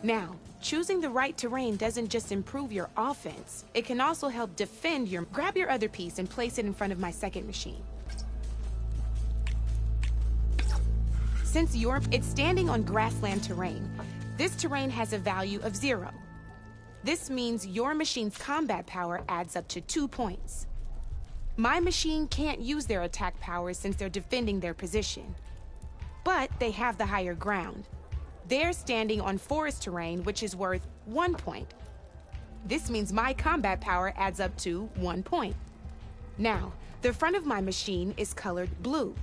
Now, choosing the right terrain doesn't just improve your offense, it can also help defend your... Grab your other piece and place it in front of my second machine. Since it's standing on grassland terrain, this terrain has a value of 0. This means your machine's combat power adds up to 2 points. My machine can't use their attack power since they're defending their position. But they have the higher ground. They're standing on forest terrain, which is worth 1 point. This means my combat power adds up to 1 point. Now, the front of my machine is colored blue.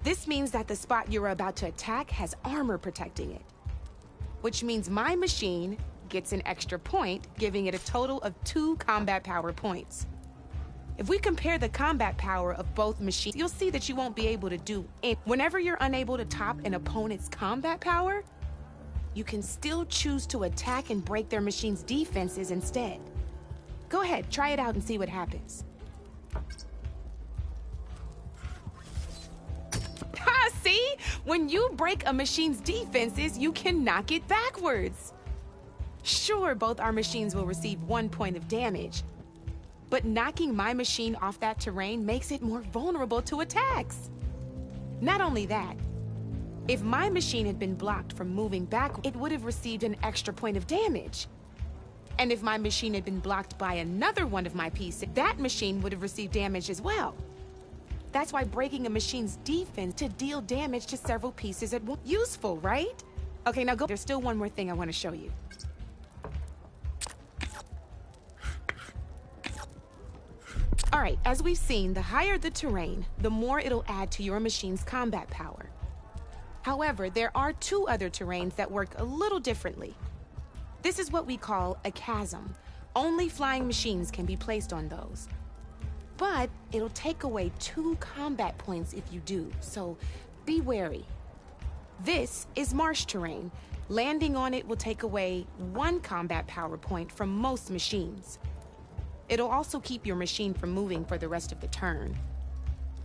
This means that the spot you're about to attack has armor protecting it, which means my machine gets an extra point, giving it a total of 2 combat power points. If we compare the combat power of both machines, you'll see that you won't be able to do it. Whenever you're unable to top an opponent's combat power, you can still choose to attack and break their machine's defenses instead. Go ahead, try it out and see what happens. Ha, see? When you break a machine's defenses, you can knock it backwards. Sure, both our machines will receive 1 point of damage, but knocking my machine off that terrain makes it more vulnerable to attacks. Not only that, if my machine had been blocked from moving back, it would have received an extra point of damage. And if my machine had been blocked by another one of my pieces, that machine would have received damage as well. That's why breaking a machine's defense to deal damage to several pieces at once. Useful, right? Okay, now go. There's still one more thing I want to show you. All right, as we've seen, the higher the terrain, the more it'll add to your machine's combat power. However, there are 2 other terrains that work a little differently. This is what we call a chasm. Only flying machines can be placed on those. But it'll take away 2 combat points if you do, so be wary. This is marsh terrain. Landing on it will take away 1 combat power point from most machines. It'll also keep your machine from moving for the rest of the turn.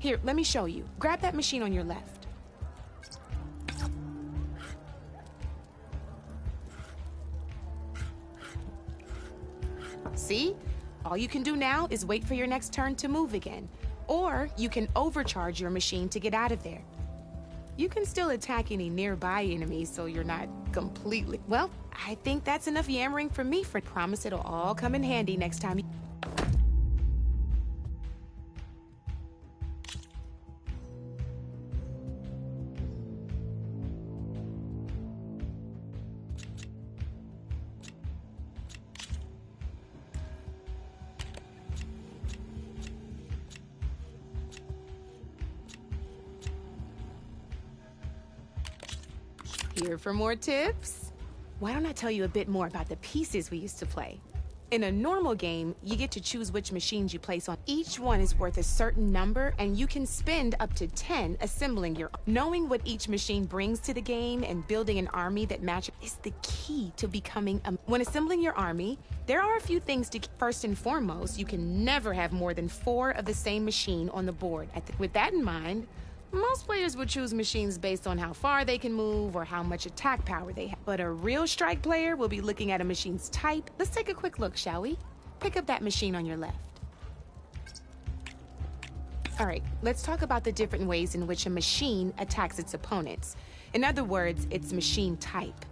Here, let me show you. Grab that machine on your left. See? All you can do now is wait for your next turn to move again. Or you can overcharge your machine to get out of there. You can still attack any nearby enemies so you're not completely... Well, I think that's enough yammering from me. Promise it'll all come in handy next time. Here for more tips? Why don't I tell you a bit more about the pieces we used to play? In a normal game, you get to choose which machines you place on. Each one is worth a certain number, and you can spend up to 10 assembling your... Knowing what each machine brings to the game and building an army that matches is the key to becoming a... When assembling your army, there are a few things to... First and foremost, you can never have more than 4 of the same machine on the board. With that in mind, most players would choose machines based on how far they can move or how much attack power they have. But a real strike player will be looking at a machine's type. Let's take a quick look, shall we? Pick up that machine on your left. All right, let's talk about the different ways in which a machine attacks its opponents. In other words, its machine type.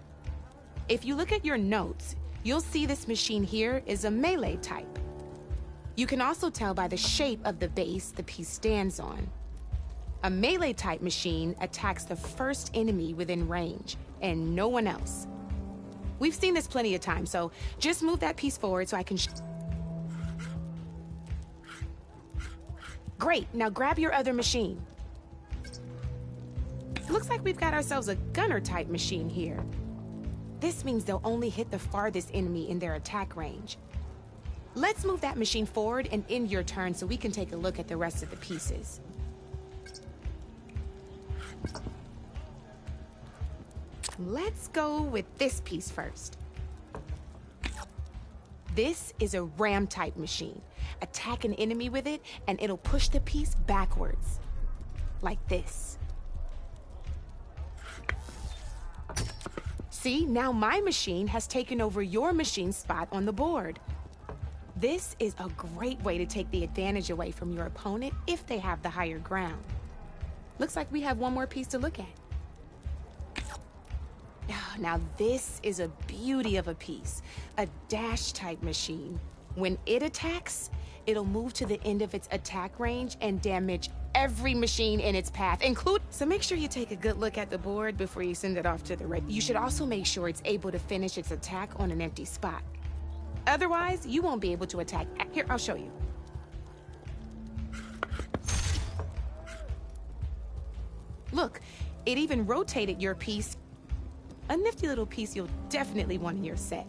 If you look at your notes, you'll see this machine here is a melee type. You can also tell by the shape of the base the piece stands on. A melee-type machine attacks the first enemy within range, and no one else. We've seen this plenty of times, so just move that piece forward so I can... Great, now grab your other machine. Looks like we've got ourselves a gunner-type machine here. This means they'll only hit the farthest enemy in their attack range. Let's move that machine forward and end your turn so we can take a look at the rest of the pieces. Let's go with this piece first. This is a ram-type machine. Attack an enemy with it, and it'll push the piece backwards. Like this. See, now my machine has taken over your machine's spot on the board. This is a great way to take the advantage away from your opponent if they have the higher ground. Looks like we have one more piece to look at. Now this is a beauty of a piece, a dash-type machine. When it attacks, it'll move to the end of its attack range and damage every machine in its path, So make sure you take a good look at the board before you send it off to the race. You should also make sure it's able to finish its attack on an empty spot. Otherwise, you won't be able to attack. Here, I'll show you. Look, it even rotated your piece. A nifty little piece you'll definitely want in your set.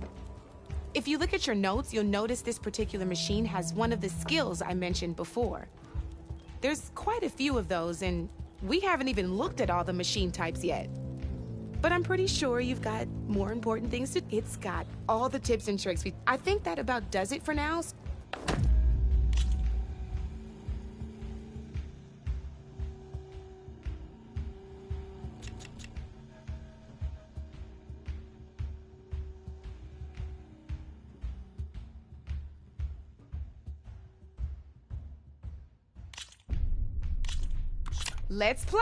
If you look at your notes, you'll notice this particular machine has one of the skills I mentioned before. There's quite a few of those, and we haven't even looked at all the machine types yet. But I'm pretty sure you've got more important things to... It's got all the tips and tricks. I think that about does it for now. Let's play.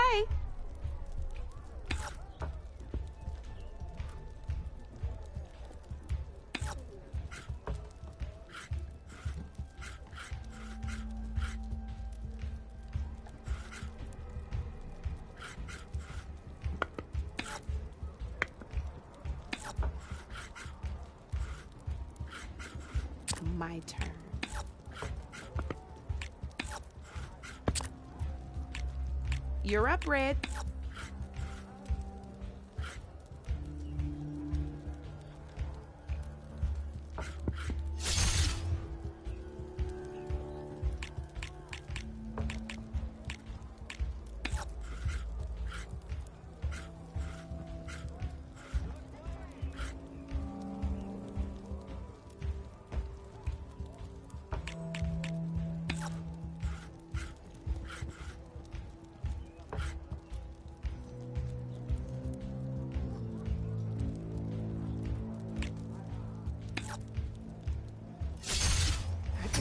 My turn. You're up, Red.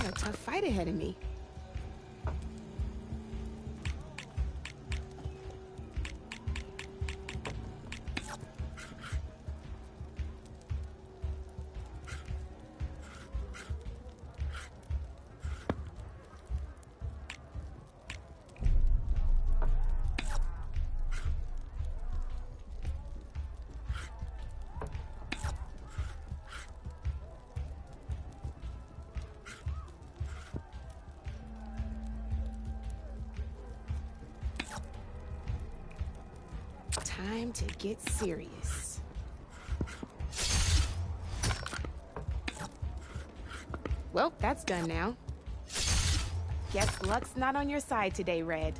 A tough fight ahead of me. Time to get serious. Well, that's done now. Guess luck's not on your side today, Red.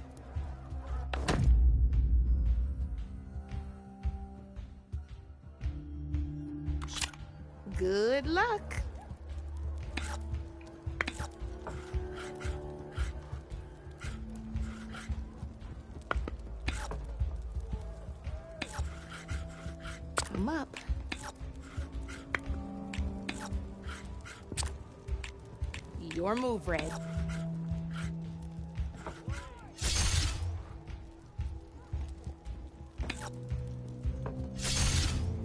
Good luck. I'm up. Your move, Red.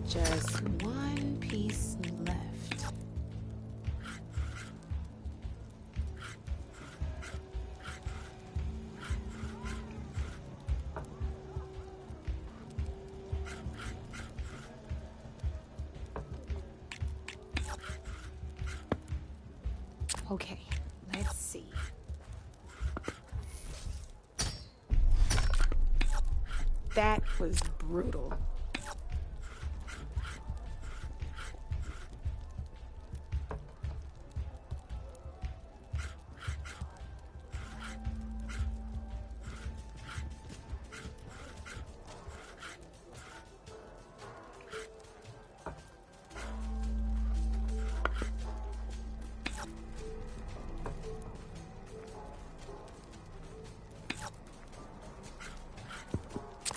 Just one piece left. Okay, let's see. That was brutal.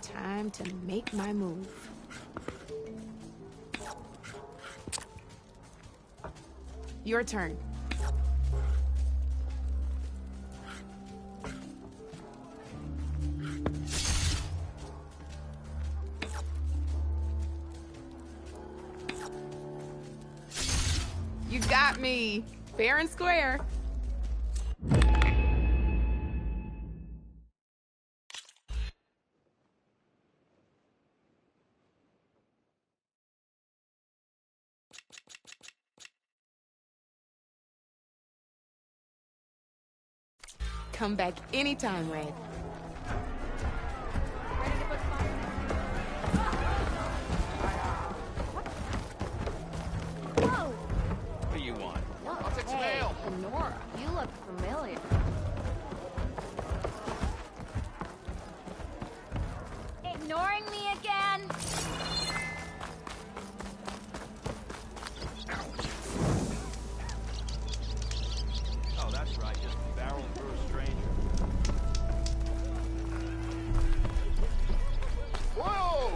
Time to make my move. Your turn. You got me. Fair and square. Come back anytime, Red. Whoa! What do you want? I'll take some Hey, ale. Nora, you look familiar. Ignoring me again? Oh, that's right. Just barreling through a stranger. Whoa!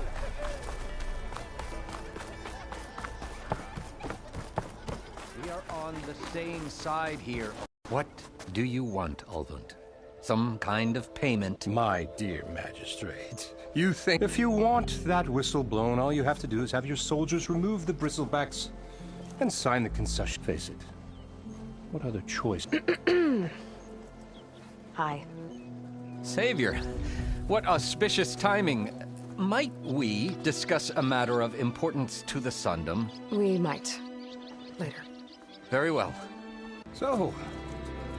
We are on the same side here. What do you want, Ulvund? Some kind of payment? My dear magistrate, you think if you want that whistle blown, all you have to do is have your soldiers remove the bristlebacks and sign the concession. Face it. What other choice? Hi. Savior, what auspicious timing. Might we discuss a matter of importance to the Sundom? We might. Later. Very well. So,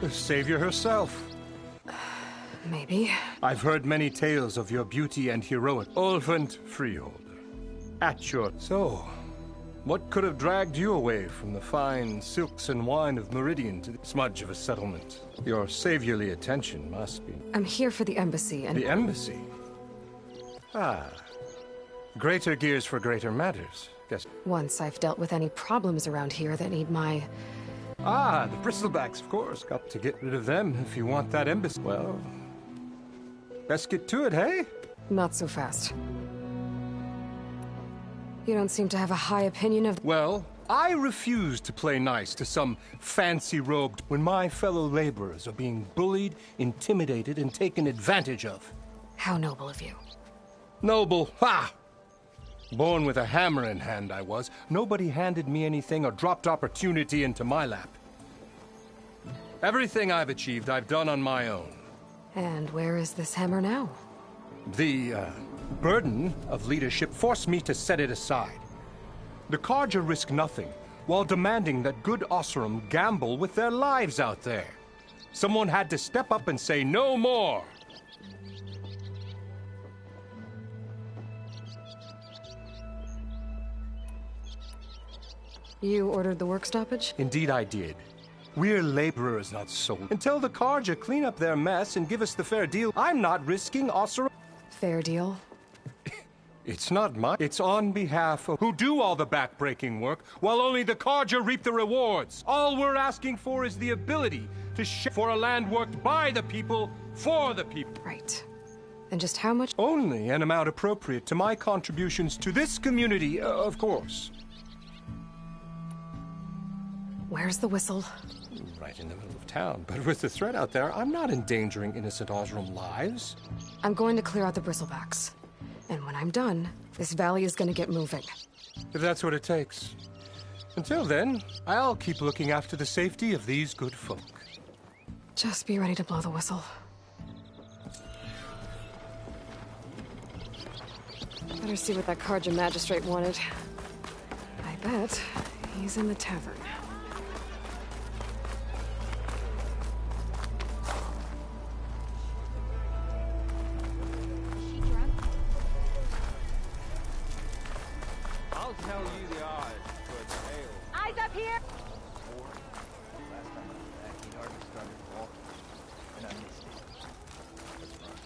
the savior herself. Maybe. I've heard many tales of your beauty and heroic Ulvund Freehold. At your... So, what could have dragged you away from the fine silks and wine of Meridian to the smudge of a settlement? Your saviorly attention must be... I'm here for the embassy and... The embassy? Ah. Greater gears for greater matters. Guess... Once I've dealt with any problems around here that need my... Ah, the bristlebacks, of course. Got to get rid of them if you want that embassy. Well... Best get to it, hey? Not so fast. You don't seem to have a high opinion of... Well, I refuse to play nice to some fancy-robed when my fellow laborers are being bullied, intimidated, and taken advantage of. How noble of you. Noble, ha! Born with a hammer in hand, I was. Nobody handed me anything or dropped opportunity into my lap. Everything I've achieved, I've done on my own. And where is this hammer now? The burden of leadership forced me to set it aside. The Carja risk nothing, while demanding that good Oseram gamble with their lives out there. Someone had to step up and say no more. You ordered the work stoppage? Indeed I did. We're laborers, not soldiers. Until the Carja clean up their mess and give us the fair deal, I'm not risking Oseram. Fair deal. It's not mine. It's on behalf of who do all the back-breaking work, while only the Carja reap the rewards. All we're asking for is the ability to share for a land worked by the people, for the people. Right. And just how much... Only an amount appropriate to my contributions to this community, of course. Where's the whistle? Right in the middle of town. But with the threat out there, I'm not endangering innocent Oseram lives. I'm going to clear out the bristlebacks. And when I'm done, this valley is going to get moving. If that's what it takes. Until then, I'll keep looking after the safety of these good folk. Just be ready to blow the whistle. Better see what that Carja magistrate wanted. I bet he's in the tavern. I'll tell you the odds for the ale. Eyes up here! Or, last time I was back, he'd already started walking, and I missed it. Let's run.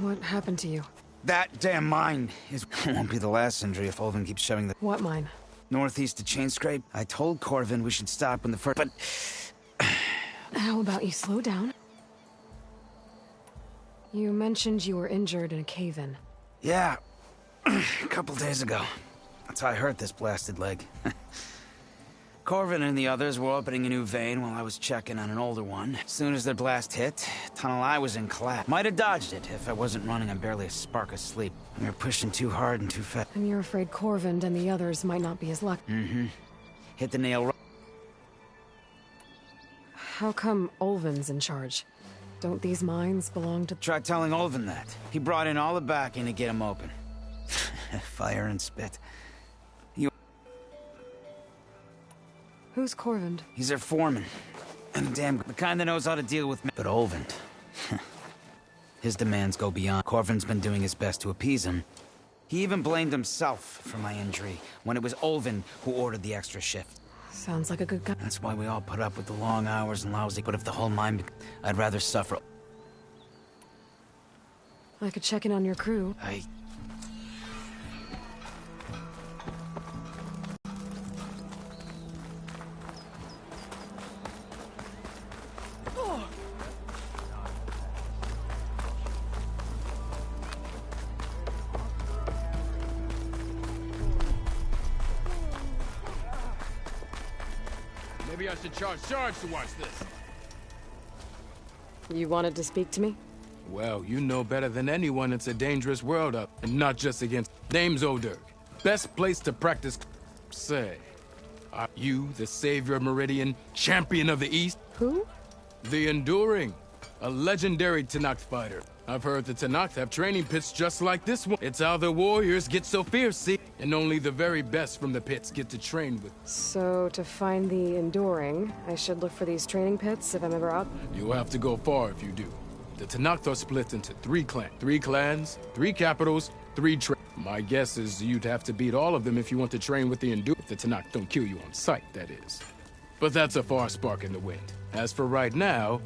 What happened to you? That damn mine won't be the last injury if Ulvin keeps shoving the What mine? northeast to Chain Scrape. I told Corvin we should stop when the first, but How about you slow down? You mentioned you were injured in a cave-in. yeah, a couple days ago. That's how I hurt this blasted leg. Corvin and the others were opening a new vein while I was checking on an older one. As soon as their blast hit, tunnel I was in collapsed. Might have dodged it if I wasn't running on barely a spark of sleep. We were pushing too hard and too fast. And you're afraid Corvind and the others might not be as lucky. Hit the nail right. How come Ulvin's in charge? Don't these mines belong to... Try telling Ulvin that. He brought in all the backing to get him open. Fire and spit. Who's Corvind? He's their foreman. And the kind that knows how to deal with me. But Ulvin... his demands go beyond. Corvin's been doing his best to appease him. He even blamed himself for my injury, when it was Ulvin who ordered the extra shift. Sounds like a good guy. That's why we all put up with the long hours and lousy... But if the whole mine... I'd rather suffer. I could check in on your crew. Maybe I should charge Sarge to watch this. You wanted to speak to me? Well, you know better than anyone it's a dangerous world up, and not just against... Name's Odirk. Best place to practice... Say. Are you the savior of Meridian, champion of the East? Who? The Enduring. A legendary Tenakth fighter. I've heard the Tenakth have training pits just like this one. It's how the warriors get so fierce, see? And only the very best from the pits get to train with. So, to find the Enduring, I should look for these training pits if I'm ever out? You'll have to go far if you do. The Tenakth are split into 3 clans. 3 clans, 3 capitals, 3 My guess is you'd have to beat all of them if you want to train with the Enduring. If the Tenakth don't kill you on sight, that is. But that's a far spark in the wind. As for right now,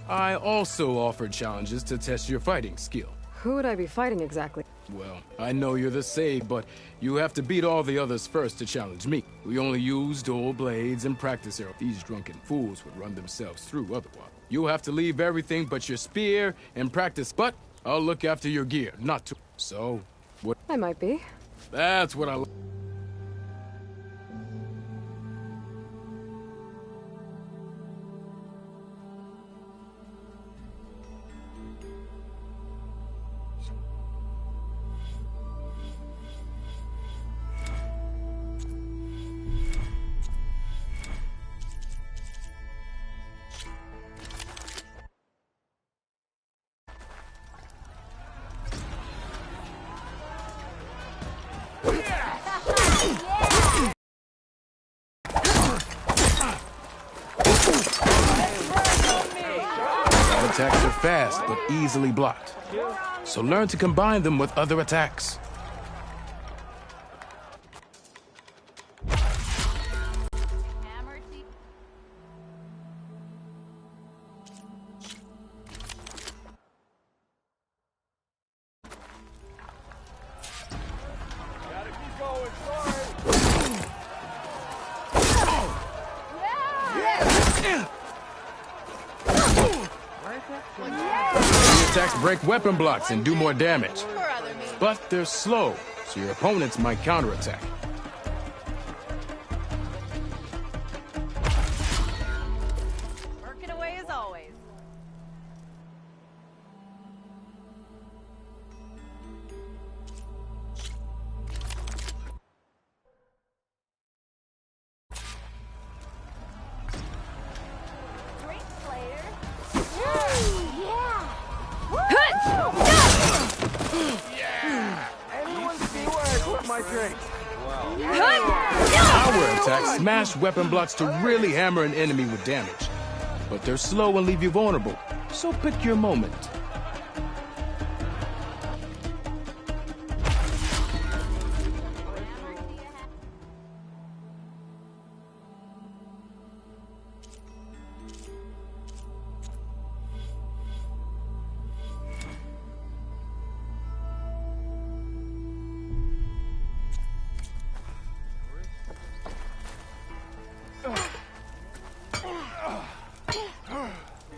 I also offered challenges to test your fighting skill. Who would I be fighting exactly? Well, I know you're the sage, but you have to beat all the others first to challenge me. We only use dual blades and practice arrows. These drunken fools would run themselves through otherwise. You'll have to leave everything but your spear and practice, but I'll look after your gear, not to. So, what? I might be. That's what I... Attacks are fast, but easily blocked. So learn to combine them with other attacks. Hammer deep. The attacks break weapon blocks and do more damage. But they're slow, so your opponents might counterattack. Working away as always. Drink Slayer. Anyone see where I put my drink? Power attacks smash weapon blocks to really hammer an enemy with damage. But they're slow and leave you vulnerable, so pick your moment.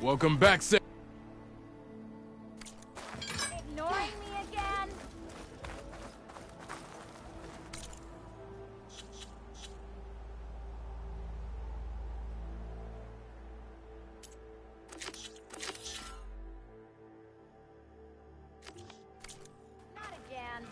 Welcome back, sir. Ignoring me again? Not again.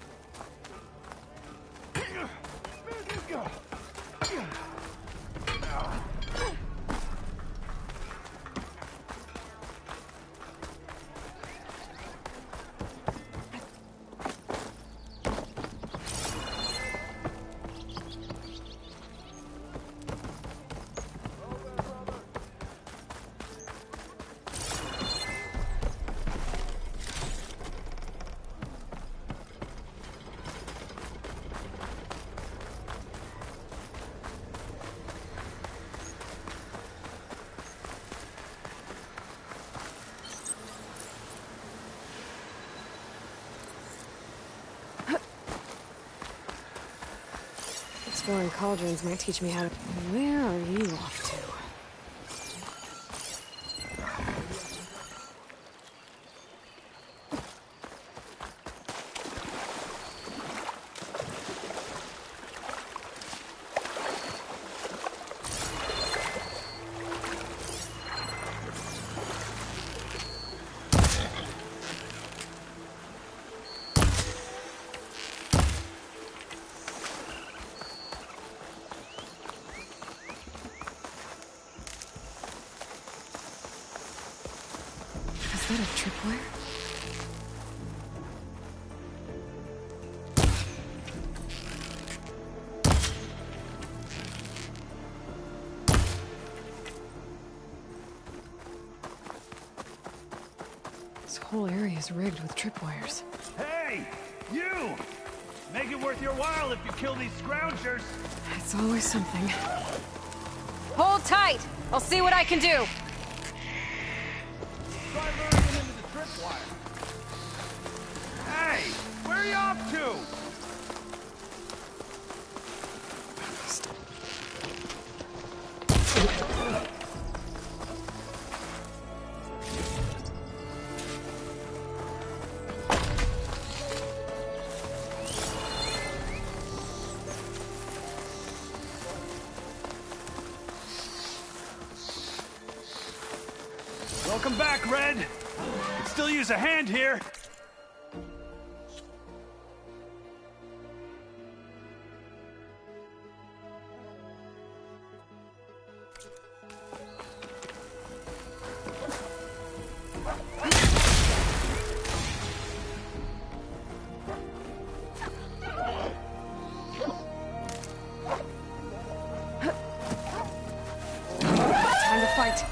Exploring cauldrons might teach me how to... Where are you off to? Is that a tripwire? This whole area is rigged with tripwires. Hey! You! Make it worth your while if you kill these scroungers! It's always something. Hold tight! I'll see what I can do! Try luring him into the tripwire. Hey! Where are you off to? Welcome back, Red. Could still use a hand here. Time to fight.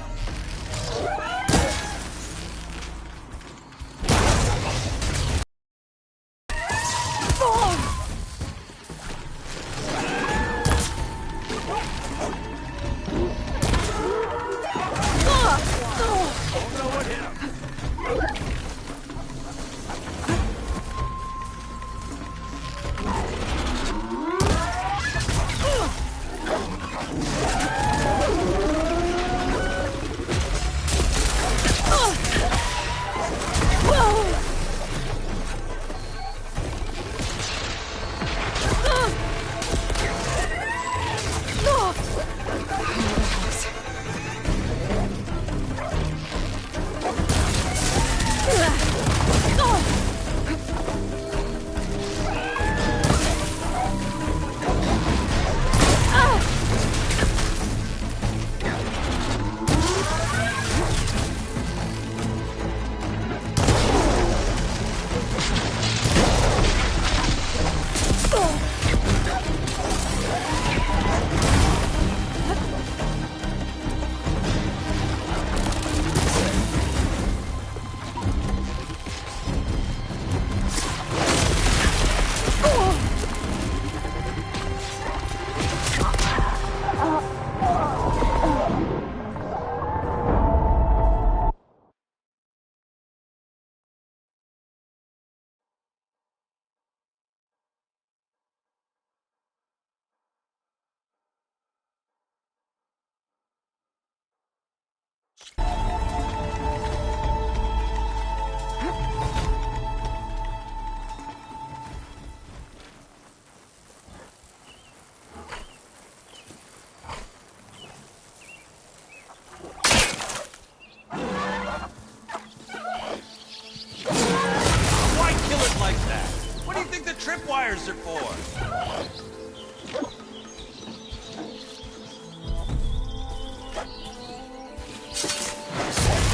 tripwires are for.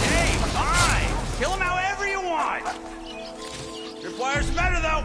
Hey, fine! Kill him however you want! Tripwire's better, though!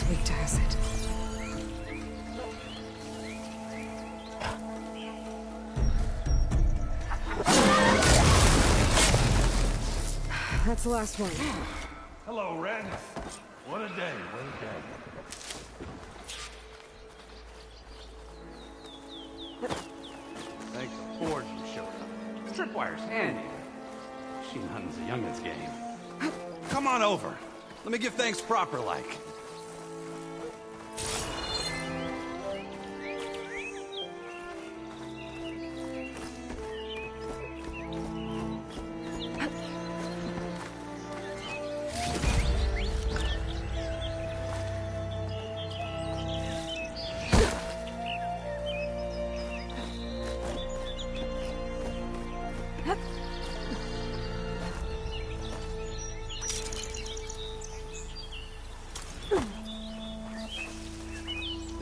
Weak to acid. That's the last one. Hello, Red. What a day, what a day. Thanks to Ford you showed up. Tripwire's handy. Machine hunting's a youngin's game. Come on over. Let me give thanks proper like.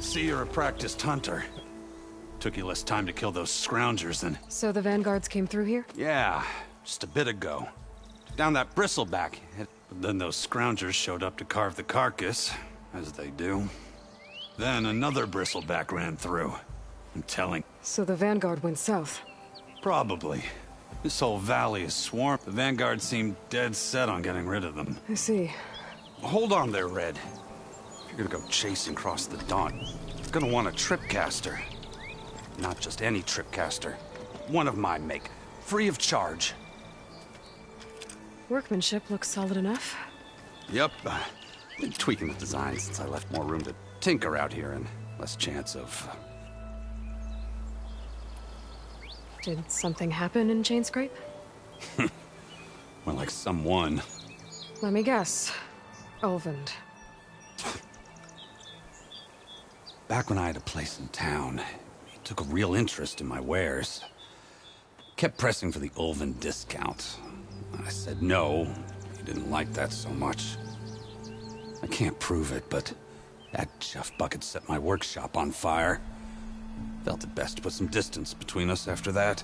See, you're a practiced hunter. Took you less time to kill those scroungers than... So the Vanguards came through here? Yeah, just a bit ago. Took down that bristleback. But then those scroungers showed up to carve the carcass, as they do. Then another bristleback ran through. I'm telling... So the Vanguard went south? Probably. This whole valley is swamped. The Vanguard seemed dead set on getting rid of them. I see. Hold on there, Red. If you're gonna go chasing across the dawn, you're gonna want a tripcaster. Not just any tripcaster. One of my make. Free of charge. Workmanship looks solid enough. Yep. Been tweaking the design since I left more room to tinker out here and less chance of... Did something happen in Chainscrape? Well, like someone. Let me guess. Ulvund. Back when I had a place in town, he took a real interest in my wares. Kept pressing for the Ulvund discount. I said no. He didn't like that so much. I can't prove it, but that chuff bucket set my workshop on fire. Felt it best to put some distance between us after that.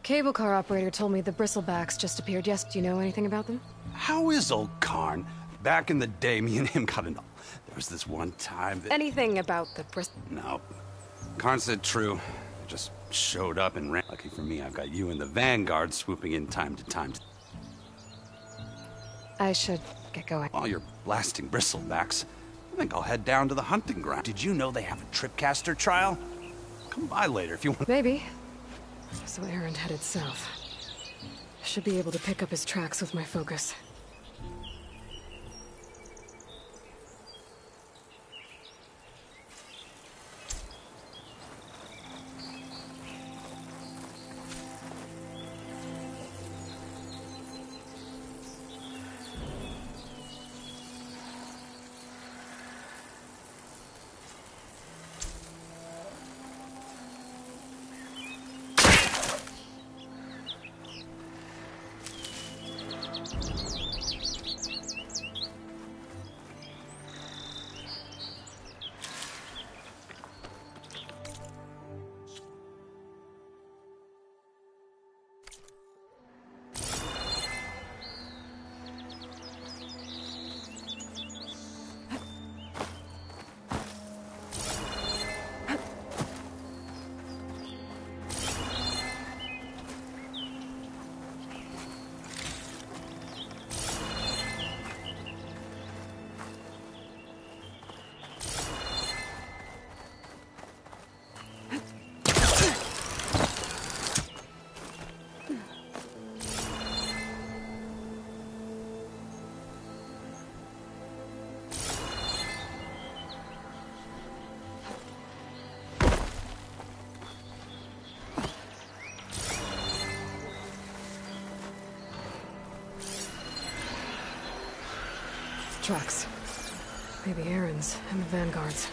Cable car operator told me the bristlebacks just appeared. Yes, do you know anything about them? How is old Karn? Back in the day, me and him got into... There was this one time that... Anything about the No. Karn said true. Just showed up and ran. Lucky for me, I've got you and the Vanguard swooping in time to time. I should get going. While you're blasting bristlebacks, I think I'll head down to the hunting ground. Did you know they have a tripcaster trial? Come by later if you want. Maybe. So Erend headed south. Should be able to pick up his tracks with my focus. tracks. Maybe Aaron's and the Vanguard's.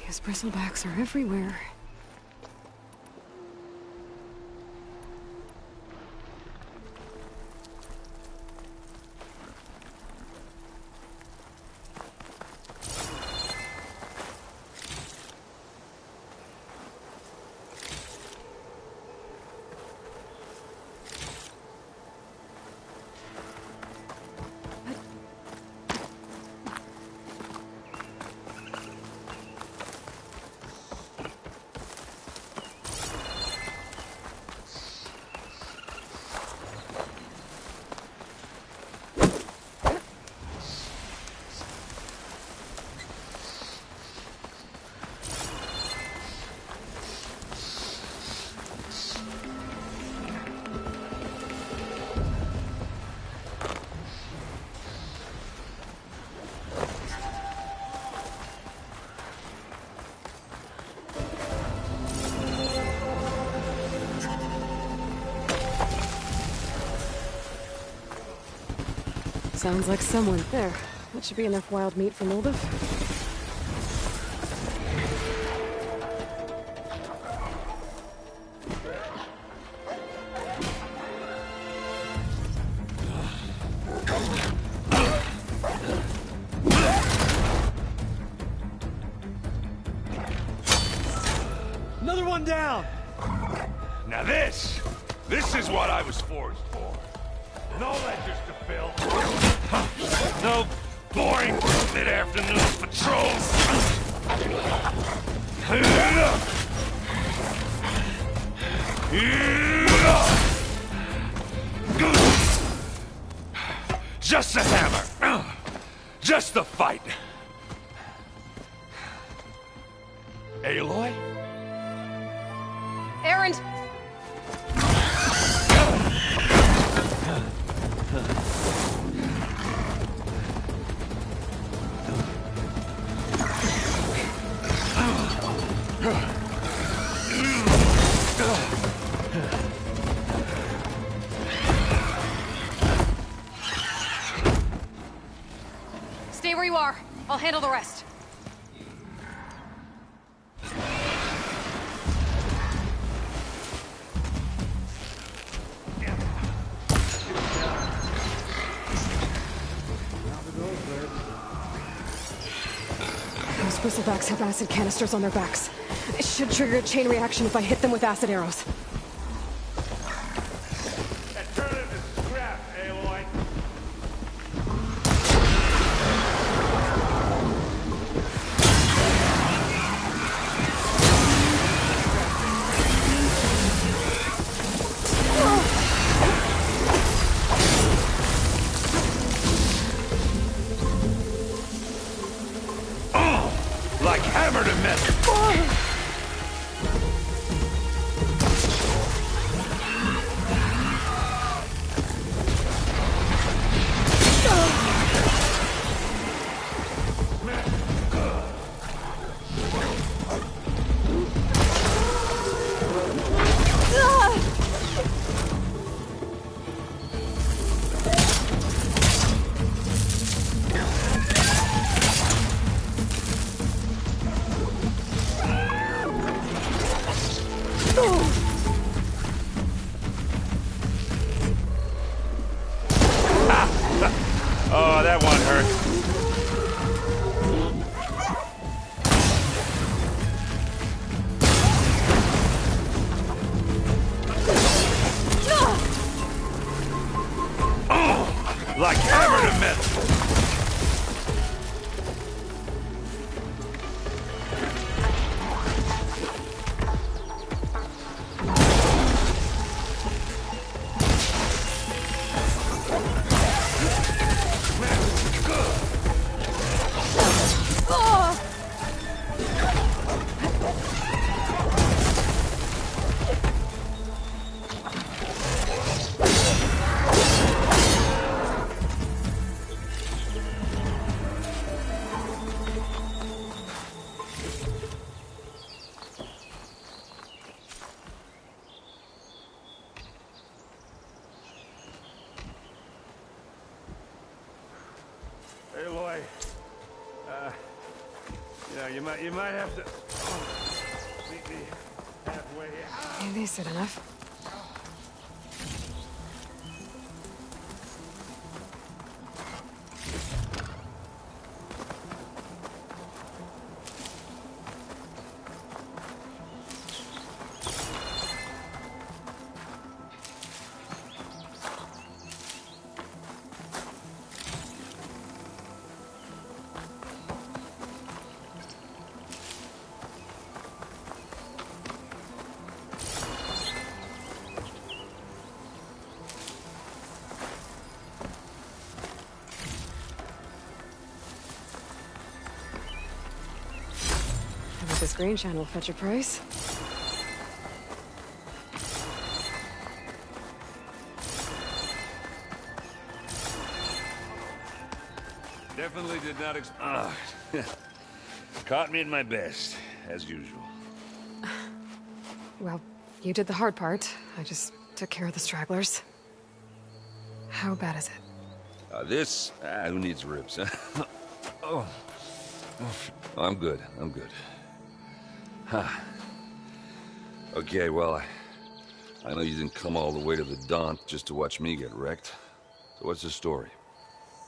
These bristlebacks are everywhere. Sounds like someone. There. That should be enough wild meat for Moldov. Another one down! Now this is what I was forged for. No ledgers to fill. No boring mid-afternoon patrols. Just a hammer. Just the fight. Aloy? Aaron! Stay where you are. I'll handle the rest. Those bristlebacks have acid canisters on their backs. It should trigger a chain reaction if I hit them with acid arrows. And turn it into scrap, Aloy. Like hammered and metal. You might have to meet me halfway. Maybe said enough. This green channel fetch a price. Definitely did not caught me at my best, as usual. Well, you did the hard part. I just took care of the stragglers. How bad is it? Who needs ribs, huh? Oh. I'm good. Huh. Okay, well, I know you didn't come all the way to the Daunt just to watch me get wrecked. So what's the story?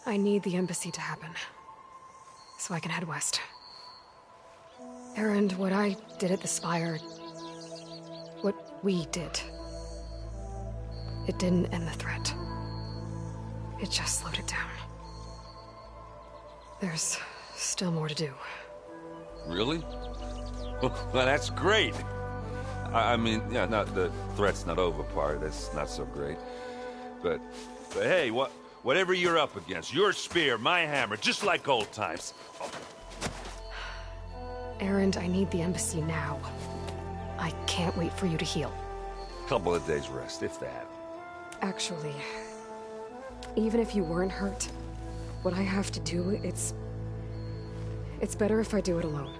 I need the embassy to happen, so I can head west. Erend, what I did at the Spire, what we did, it didn't end the threat. It just slowed it down. There's still more to do. Really? Well, that's great. I mean, yeah, not the threat's not over part. That's not so great. But hey, whatever you're up against, your spear, my hammer, just like old times. Oh. Erend, I need the embassy now. I can't wait for you to heal. Couple of days rest, if that. Actually, even if you weren't hurt, what I have to do, it's better if I do it alone.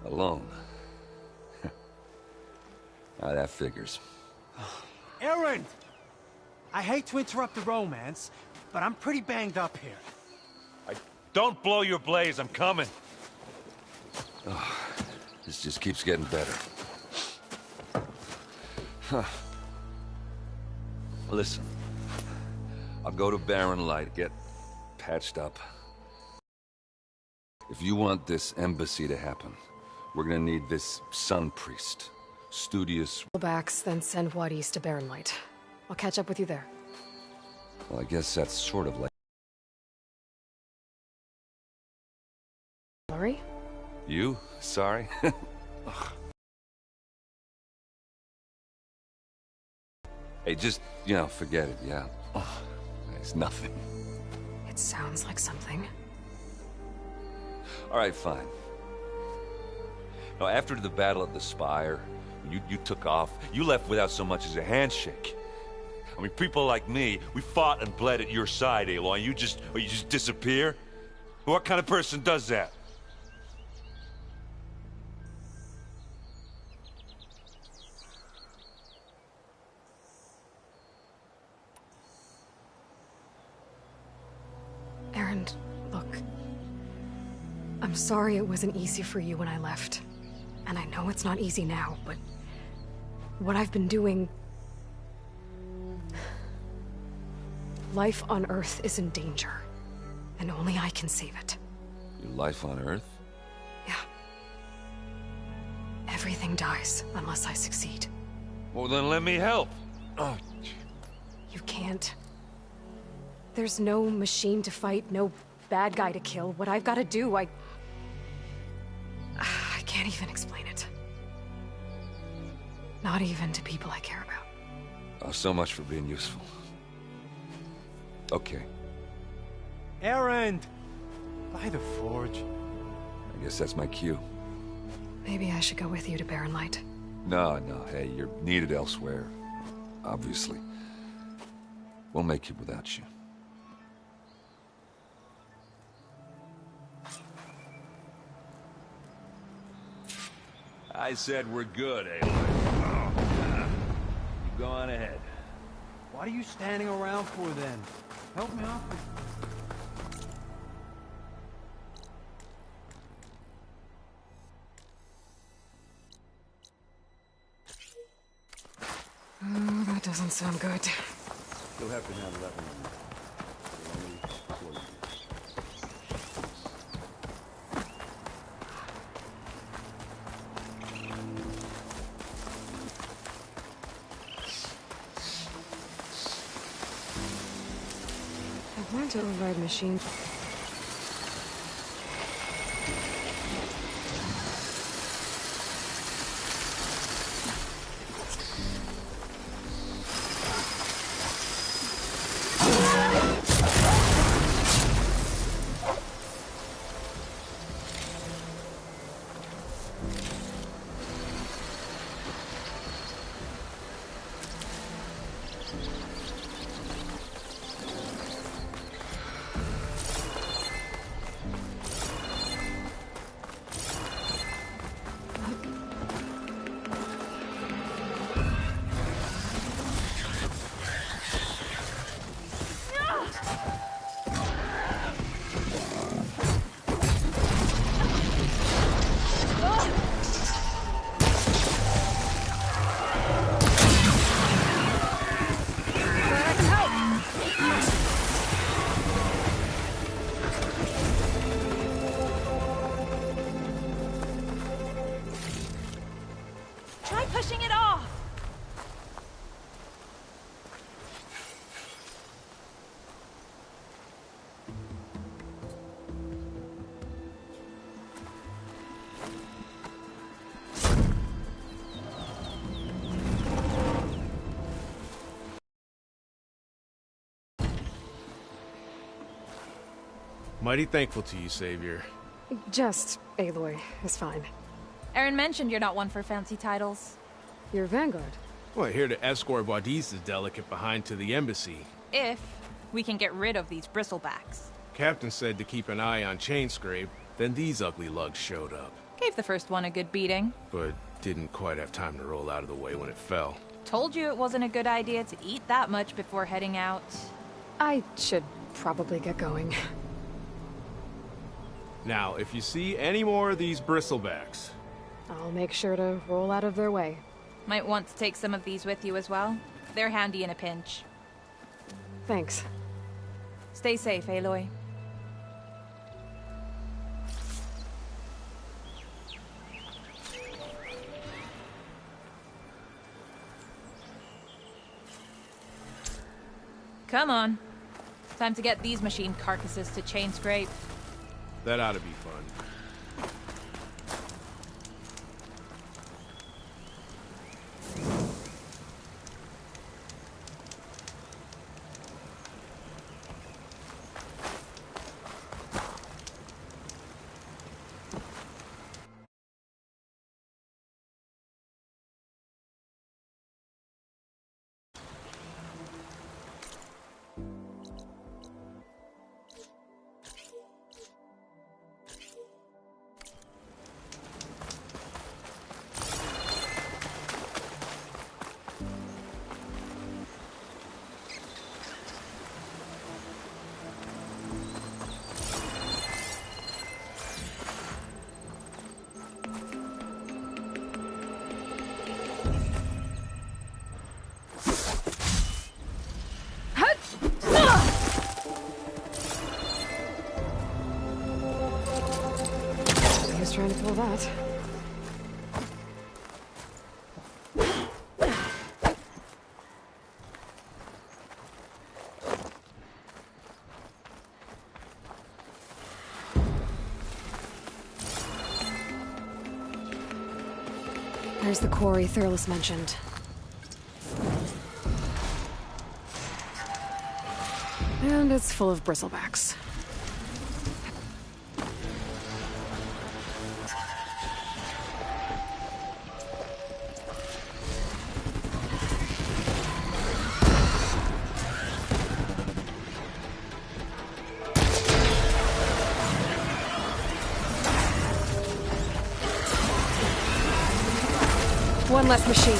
Alone? Now that figures. Erend! I hate to interrupt the romance, but I'm pretty banged up here. Don't blow your blaze, I'm coming. Oh, this just keeps getting better. Huh. Listen, I'll go to Barren Light, get patched up. If you want this embassy to happen, we're gonna need this Sun Priest. Studious... Backs, then send Watt East to Barren Light. I'll catch up with you there. Well, I guess that's sort of like... Sorry? You? Sorry? Hey, just, forget it, yeah? Oh, it's nothing. It sounds like something. All right, fine. Now, after the Battle of the Spire, you took off, you left without so much as a handshake. I mean, people like me, we fought and bled at your side, Aloy, you just disappear? What kind of person does that? Erend, look. I'm sorry it wasn't easy for you when I left. And I know it's not easy now, but... what I've been doing... Life on Earth is in danger. And only I can save it. Your life on Earth? Yeah. Everything dies unless I succeed. Well, then let me help. Oh. You can't. There's no machine to fight, no bad guy to kill. What I've got to do, I can't even explain it. Not even to people I care about. Oh, so much for being useful. Okay. Erend! By the Forge. I guess that's my cue. Maybe I should go with you to Barren Light. No, hey, you're needed elsewhere. Obviously. We'll make it without you. I said we're good, Aloy. Oh, you go on ahead. What are you standing around for then? Help me out with... doesn't sound good. You'll have to handle that one. I want to override machine. Try pushing it off! Mighty thankful to you, Savior. Just Aloy is fine. Aaron mentioned you're not one for fancy titles. You're Vanguard. Well, here to escort Wadis's delegate behind to the embassy. If we can get rid of these bristlebacks. Captain said to keep an eye on Chainscrape, then these ugly lugs showed up. Gave the first one a good beating. But didn't quite have time to roll out of the way when it fell. Told you it wasn't a good idea to eat that much before heading out. I should probably get going. Now, if you see any more of these bristlebacks... I'll make sure to roll out of their way. Might want to take some of these with you as well. They're handy in a pinch. Thanks. Stay safe, Aloy. Come on. Time to get these machine carcasses to Chainscrape. That ought to be fun. Trying to pull that. There's the quarry Thurles mentioned. And it's full of bristlebacks. One less machine.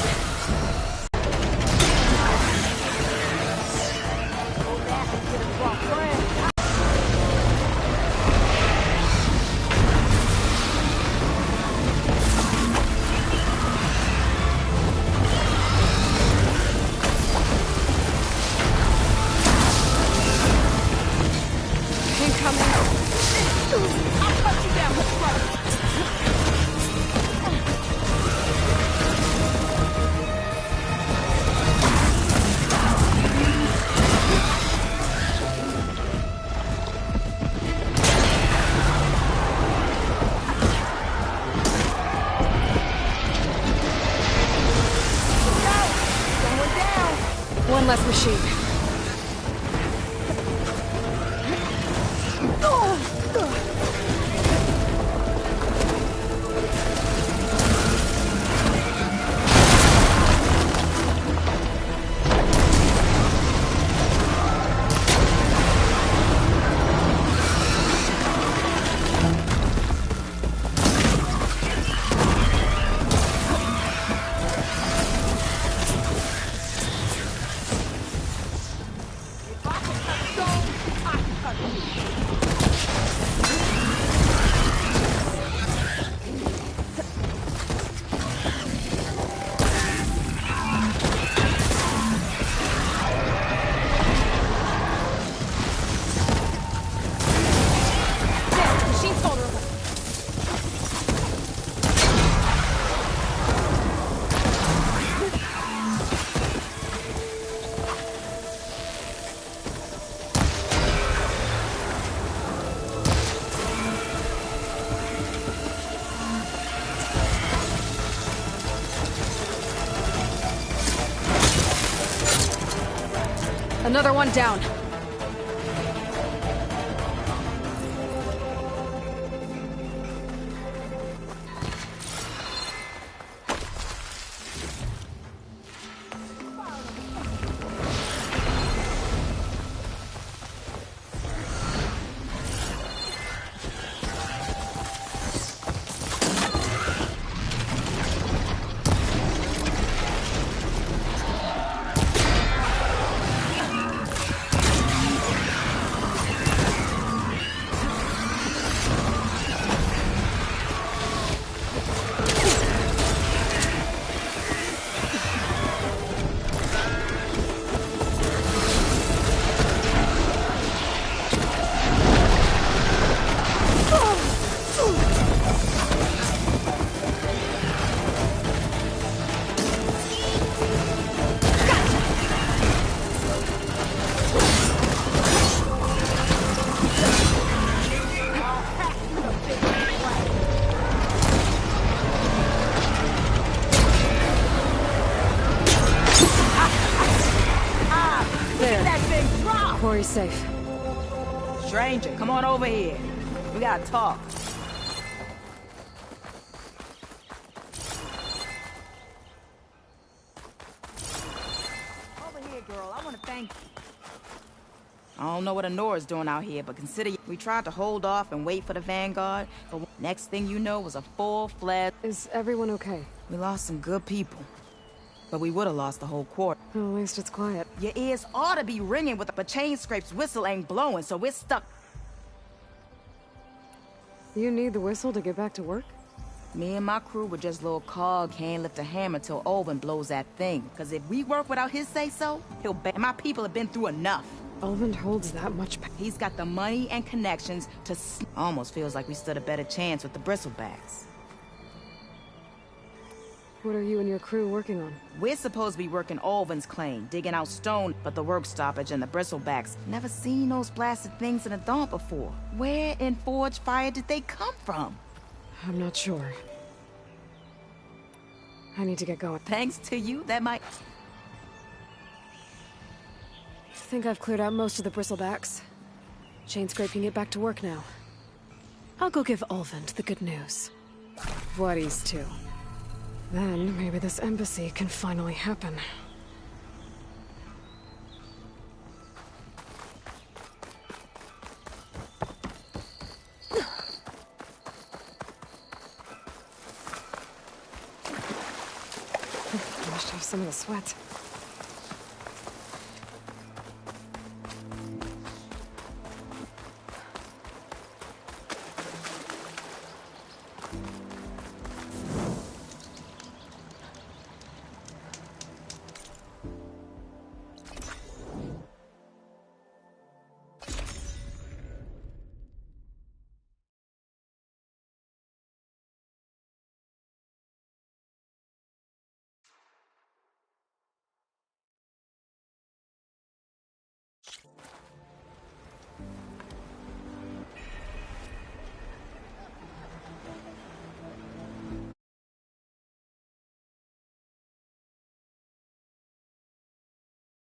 One less machine. Another one down. Quarry's safe. Stranger, come on over here. We gotta talk. Over here, girl. I wanna thank you. I don't know what Honora's doing out here, but consider we tried to hold off and wait for the Vanguard, but next thing you know was a full-fledged... Is everyone okay? We lost some good people. But we would have lost the whole quarter. Well, at least it's quiet. Your ears ought to be ringing with but Chain Scrape's whistle ain't blowing, so we're stuck. You need the whistle to get back to work? Me and my crew were just little cog, can't lift a hammer till Ulvin blows that thing. Cause if we work without his say-so, he'll bet my people have been through enough. Ulvin holds that much power. He's got the money and connections to almost feels like we stood a better chance with the Bristlebacks. What are you and your crew working on? We're supposed to be working Ulvin's claim, digging out stone, but the work stoppage and the Bristlebacks never seen those blasted things in the Dawn before. Where in Forge Fire did they come from? I'm not sure. I need to get going. Thanks to you, that might... I think I've cleared out most of the Bristlebacks. Chainscrape can get back to work now. I'll go give Ulvin the good news. Vladis too. Then, maybe this embassy can finally happen. Washed off some of the sweat.